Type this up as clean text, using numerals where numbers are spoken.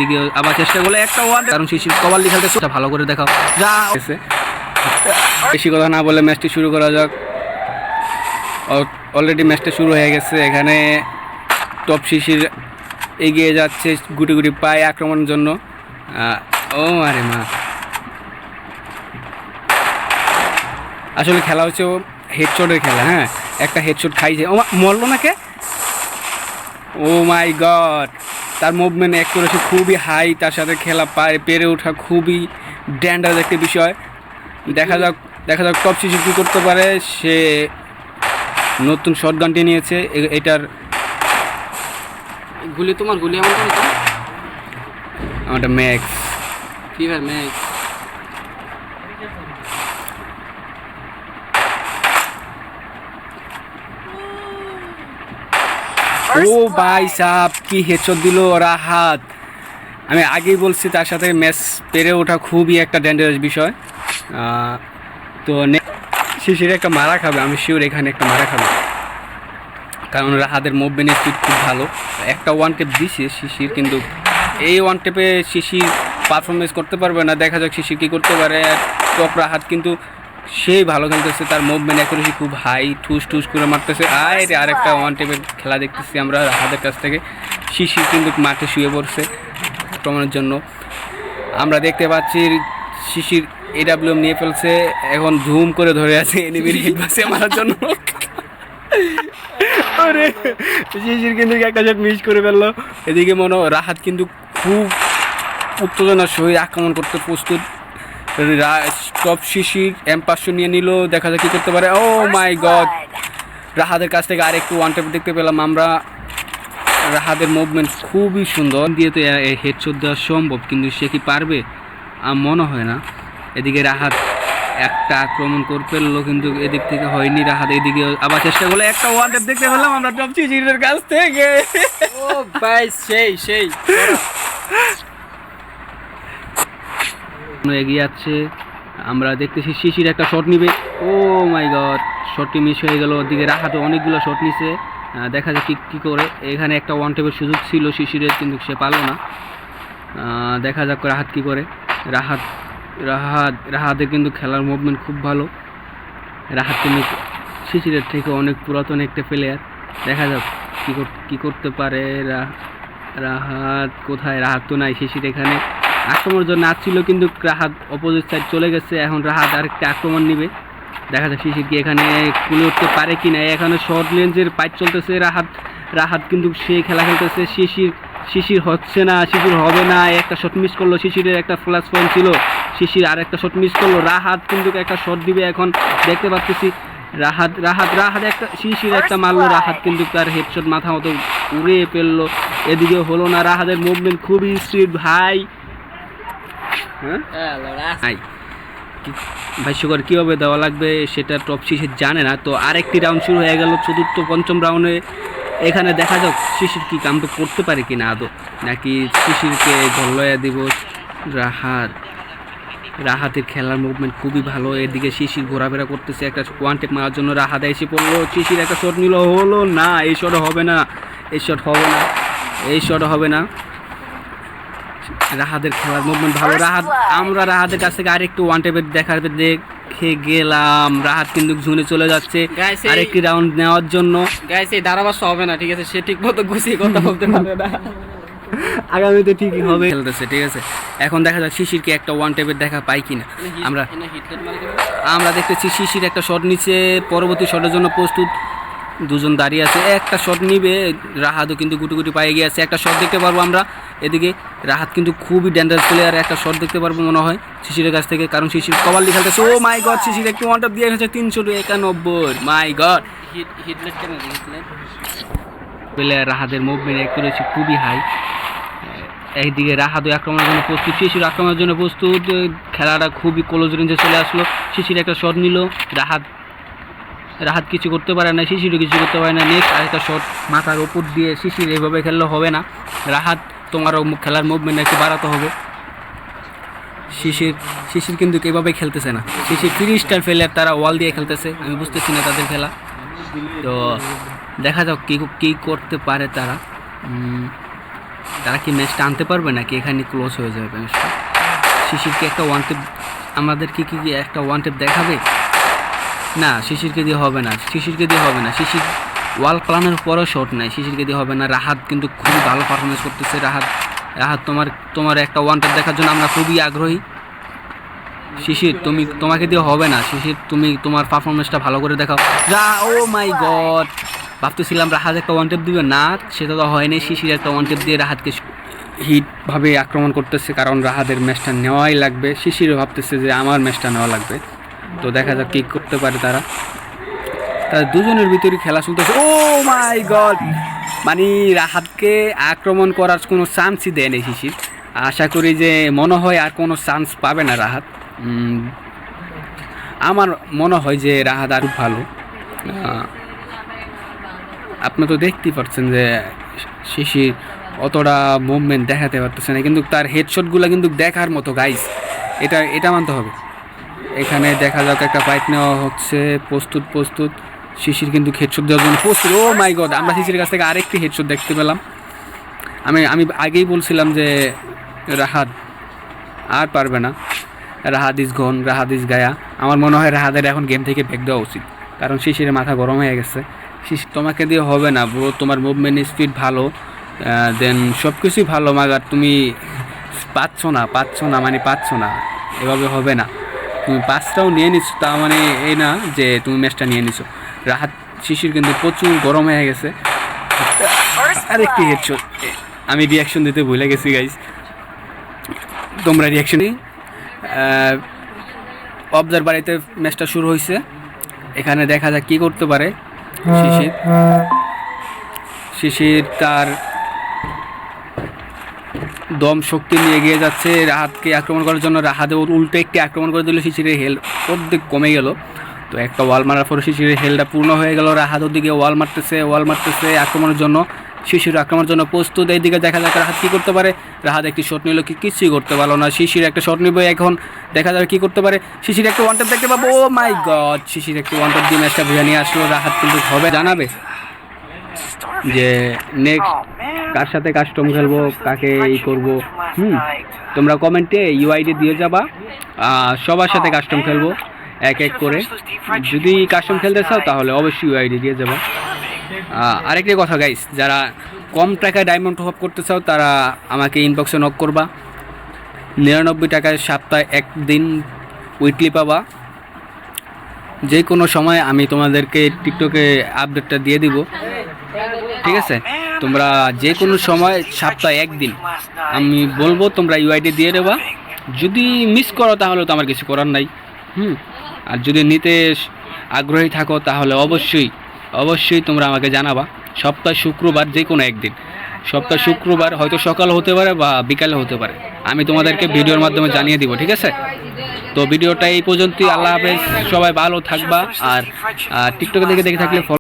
আবার চেষ্টা করলে একটা ওয়ান, কারণ শিশির কবাল্লি খেলতেছে। ভালো করে দেখাও যা। বেশি কথা না বলে ম্যাচটি শুরু করা যাক। অলরেডি ম্যাচটা শুরু হয়ে গেছে। এখানে টপ শিশির এগিয়ে যাচ্ছে গুটি গুটি পায়ে আক্রমণের জন্য। ও আরে মা, আসলে খেলা হচ্ছে হেডশটের খেলা। হ্যাঁ, একটা হেডশট খাইছে। ও মরলো না কে? ও মাই গড, তার মুভমেন্ট অ্যাকুরেসি খুবই হাই, তার সাথে খেলা পেরে ওঠা খুবই ডেঞ্জারাস একটা বিষয়। দেখা যাক টপ শিশু কী করতে পারে। সে নতুন শটগানটি নিয়েছে। এটার গুলি, তোমার গুলি এমন করে তো? আমারটা ম্যাক্স, ফ্রি ফায়ার ম্যাক্স। ও ভাই সাহেব, কি হেডশট দিল রাহাত। আমি আগেই বলছি তার সাথে ম্যাচ পেরে ওঠা খুবই একটা ডেঞ্জারাস বিষয়। তো শিশির একটা মারা খাবে, আমি শিওর এখানে একটা মারা খাবে, কারণ রাহাতের মুভমেন্ট স্পিড খুব ভালো। একটা ওয়ান টেপ দিছে শিশির, কিন্তু এই ওয়ান টেপে শিশির পারফরমেন্স করতে পারবে না। দেখা যাক শিশির কী করতে পারে। টপ রাহাত কিন্তু সেই ভালো খেলতেছে, তার মুভমেন্ট অ্যাকুরেসি খুব হাই, ঠুস ঠুস করে মারতেছে। আরেকটা ওয়ান টেপের খেলা দেখতেছি আমরা রাহাতের কাছ থেকে। শিশির কিন্তু মাঠে শুয়ে পড়ছে আক্রমণের জন্য। আমরা দেখতে পাচ্ছি শিশির AWM নিয়ে ফেলছে, এখন ঝুম করে ধরে আছে এনিমির হিটবাসে মারার জন্য। আরে শিশির কিন্তু একটা শট মিস করে ফেললো। এদিকে রাহাত কিন্তু খুব উত্তেজনার সহিত আক্রমণ করতে প্রস্তুত। টপ শিশির M500 নিয়ে নিল, দেখা যাক কী করতে পারে। ও মাই গড, রাহাতের কাছ থেকে আরেকটু ওয়ান টেপ দেখতে পেলাম আমরা। রাহাতের মুভমেন্ট খুবই সুন্দর, দিয়ে তো হেডশট দেওয়া সম্ভব, কিন্তু সে কি পারবে? মনে হয় না। এদিকে রাহাত একটা আক্রমণ করে ফেললো, কিন্তু এদিক থেকে হয়নি। রাহাত এদিকে আবার চেষ্টা করলে একটা ওয়ান টেপ দেখতে পেলাম আমরা টপ শিশিরের কাছ থেকে। ও ভাই, সেই এগিয়ে যাচ্ছে। আমরা দেখতেছি শিশির একটা শট নিবে। ও মাই গড, শটটি মিস হয়ে গেল। ওদিকে রাহাত অনেকগুলো শট নিছে, দেখা যাক কী করে। এখানে একটা ওয়ান টেপের সুযোগ ছিল শিশিরের, কিন্তু সে পারলো না। দেখা যাক রাহাত কী করে। রাহাতের কিন্তু খেলার মুভমেন্ট খুব ভালো। রাহাত কিন্তু শিশিরের থেকে অনেক পুরাতন একটা প্লেয়ার। দেখা যাক কী করতে পারে। রাহাত কোথায়? রাহাত তো নাই। শিশির এখানে আক্রমণের জন্য আসছিল, কিন্তু রাহাত অপোজিট সাইড চলে গেছে। এখন রাহাত আরেকটা আক্রমণ নিবে। দেখা যাক শিশির কি এখানে কুলে উঠতে পারে কি না। এখানে শর্ট লেন্সের ফাইট চলতেছে। রাহাত কিন্তু সে খেলা খেলতেছে। শিশির হচ্ছে না, শিশির হবে না। একটা শট মিস করলো, শিশিরের একটা ফ্ল্যাশ পয়েন্ট ছিল, শিশির আর একটা শট মিস করলো। রাহাত কিন্তু একটা শট দিবে এখন, দেখতে পাচ্ছি। রাহাত একটা শিশির একটা মারলো, রাহাত কিন্তু তার হেডশট মাথা মতো উড়ে ফেললো। এদিকে হলো না। রাহাতের মুভমেন্ট খুবই স্পিড ভাই। ভাষ্যকর কীভাবে দেওয়া লাগবে সেটা টপ শিশির জানে না। তো আরেকটি রাউন্ড শুরু হয়ে গেল, চতুর্থ পঞ্চম রাউন্ডে। এখানে দেখা যাক শিশির কি কামটা করতে পারে কি না আদৌ, নাকি শিশিরকে গল্লয়া দিব। রাহাতের খেলার মুভমেন্ট খুবই ভালো। এদিকে শিশির ঘোরাফেরা করতেছে একটা ওয়ান টেপ মারার জন্য। রাহাত এসে পড়লো, শিশির একটা শট নিল, হলো না। এই শট হবে না। রাহাতের খেলার মুভমেন্ট ভালো। আমরা রাহাতের কাছ থেকে আরেকটু ওয়ান টেপের দেখে গেলাম। রাহাত কিন্তু ঝুনে চলে যাচ্ছে আরেকটি রাউন্ড নেওয়ার জন্য। গাইস, এই ধারাভাষ্য হবে না, ঠিক আছে? সে ঠিক মতো গুছিয়ে কথা বলতে পারে না। আগামীতে ঠিকই হবে খেলতেছে, ঠিক আছে? এখন দেখা যাক শিশিরকে একটা ওয়ান টেপের দেখা পাই কিনা। আমরা দেখতেছি শিশির একটা শট নিচ্ছে, পরবর্তী শটের জন্য প্রস্তুত। দুজন দাঁড়িয়ে আছে, একটা শট নিবে। রাহাতও কিন্তু গুটি পায়ে গিয়ে আছে, একটা শট দেখতে পারবো আমরা। এদিকে রাহাত কিন্তু খুবই ডেঞ্জারাস প্লেয়ার, একটা শট দেখতে পারবো মনে হয় শিশিরের কাছ থেকে, কারণ শিশির কবাল্লি খেলতেছে। ও মাই গড, শিশির একটু ওয়ান টপ দিয়ে এসেছে 391। মাই গড, প্লেয়ার রাহাতের মুভমেন্ট অ্যাকুরেসি খুবই হাই। একদিকে রাহাতও আক্রমণের জন্য প্রস্তুত, শিশির আক্রমণের জন্য প্রস্তুত। খেলাটা খুবই ক্লোজ রেঞ্জে চলে আসলো। শিশির একটা শট নিল, রাহাত কিছু করতে পারে না, শিশিরও কিছু করতে পারে না। নেক্সট আরেকটা শট মাথার ওপর দিয়ে। শিশির এভাবে খেললে হবে না। রাহাত, তোমারও খেলার মুভমেন্ট একটু বাড়াতে হবে। শিশির কিন্তু এভাবে খেলতেছে না। শিশির ফ্রি স্টাইল প্লেয়ার, তারা ওয়াল দিয়ে খেলতেছে। আমি বুঝতেছি না তাদের খেলা। তো দেখা যাক কী করতে পারে তারা। তারা কি ম্যাচটা আনতে পারবে নাকি এখানে ক্লোজ হয়ে যাবে ম্যাচটা? শিশিরকে একটা ওয়ান টেপ আমাদেরকে কি একটা ওয়ান টেপ দেখাবে? না, শিশিরকে দিয়ে হবে না, শিশিরকে দিয়ে হবে না। শিশির ওয়াল প্লানের পরেও শট নাই, শিশিরকে দিয়ে হবে না। রাহাত কিন্তু খুবই ভালো পারফরমেন্স করতেছে। রাহাত রাহাত তোমার একটা ওয়ান টেপ দেখার জন্য আমরা খুবই আগ্রহী। শিশির তোমাকে দিয়ে হবে না। শিশির তুমি তোমার পারফরমেন্সটা ভালো করে দেখাও। ও মাই গড, ভাবতেছিলাম রাহাত একটা ওয়ান টেপ দিবে না, সেটা তো হয়নি। শিশির একটা ওয়ান টেপ দিয়ে রাহাতকে হিটভাবে আক্রমণ করতেছে, কারণ রাহাতের ম্যাচটা নেওয়াই লাগবে। শিশিরও ভাবতেছে যে আমার ম্যাচটা নেওয়া লাগবে। তো দেখা যাক কী করতে পারে তারা দুজনের ভিতরে খেলা চলতেছে। ও মাই গড, মানে রাহাতকে আক্রমণ করার কোনো চান্সই দেয়নি শিশির। আশা করি যে মনে হয় আর কোনো চান্স পাবে না রাহাত। আমার মনে হয় যে রাহাত আরও ভালো। আপনি তো দেখতেই পাচ্ছেন যে শিশির অতটা মুভমেন্ট দেখাতে পারতেছে না, কিন্তু তার হেডশটগুলো কিন্তু দেখার মতো গাইস, এটা মানতে হবে। এখানে দেখা যাক একটা ফাইট নেওয়া হচ্ছে, প্রস্তুত। শিশির কিন্তু হেডশট দেওয়ার জন্য প্রস্তুত। ও মাই গড, আমরা শিশিরের কাছ থেকে আরেকটি হেডশট দেখতে পেলাম। আমি আগেই বলছিলাম যে রাহাত আর পারবে না। Rahat is gone, Rahat is গায়া। আমার মনে হয় রাহাতের এখন গেম থেকে ব্যাক দেওয়া উচিত, কারণ শিশিরের মাথা গরম হয়ে গেছে। শিশির তোমাকে দিয়ে হবে না ব্রো, তোমার মুভমেন্ট স্পিড ভালো, দেন সব কিছুই ভালো, মাগার তুমি পাচ্ছ না, এভাবে হবে না। তুমি 5টাও নিয়ে নিচ্ছ, তা মানে এই না যে তুমি ম্যাচটা নিয়ে নিছো। রাহাত শিশির কিন্তু প্রচুর গরম হয়ে গেছে। আরেকটি হেডশট, আমি রিয়াকশন দিতে ভুলে গেছি গাইজ, তোমরা রিয়াকশন অবজার বাড়িতে ম্যাচটা শুরু হয়েছে। এখানে দেখা যাক কী করতে পারে শিশির তার দম শক্তি নিয়ে এগিয়ে যাচ্ছে রাহাতকে আক্রমণ করার জন্য। রাহাতে ওর উল্টে একটি আক্রমণ করে দিল, শিশিরের হেলথ অর্ধেক কমে গেল। তো একটা ওয়াল মারার পরে শিশিরের হেলথটা পূর্ণ হয়ে গেল। রাহাত ওদিকে ওয়াল মারতেছে আক্রমণের জন্য। শিশির আক্রমণের জন্য প্রস্তুত। এইদিকে দেখা যাক রাহাত কী করতে পারে। রাহাত একটি শট নিল, কিছুই করতে পারলো না। শিশির একটা শট নিবে, এখন দেখা যাবে কী করতে পারে। শিশির একটা ওয়ান ট্যাপ দেখতে পাবো। ও মাই গড, শিশির একটি ওয়ান ট্যাপ দিয়ে ম্যাচটা বুঝে নিয়ে আসলো। রাহাত কিন্তু হবে জানাবে যে নেক্সট কার সাথে কাস্টম খেলবো, কাকে এই করবো। তোমরা কমেন্টে ইউআইডি দিয়ে যাবা, সবার সাথে কাস্টম খেলবো এক এক করে। যদি কাস্টম খেলতে চাও তাহলে অবশ্যই ইউআইডি দিয়ে যাবা। আরেকটি কথা গাইস, যারা কম টাকায় ডায়মন্ড টপ আপ করতে চাও তারা আমাকে ইনবক্সে নক করবা। 99 টাকায় সপ্তাহে 1 দিন উইকলি পাবা। যে কোনো সময় আমি তোমাদেরকে টিকটকে আপডেটটা দিয়ে দিব, ঠিক আছে? তোমরা যে কোনো সময় সপ্তাহে 1 দিন আমি বলবো, তোমরা ইউআইডি দিয়ে দেবা। যদি মিস করো তাহলে তো আমার কিছু করার নাই। আর যদি নিতে আগ্রহী থাকো তাহলে অবশ্যই তোমরা আমাকে জানাবা। সপ্তাহ শুক্রবার যে কোনো একদিন, সপ্তাহ শুক্রবার হয়তো সকাল হতে পারে বা বিকালে হতে পারে, আমি তোমাদেরকে ভিডিওর মাধ্যমে জানিয়ে দিব, ঠিক আছে? তো ভিডিওটা এই পর্যন্তই। আল্লাহ হাফেজ, সবাই ভালো থাকবা। আর টিকটকে দেখে থাকলে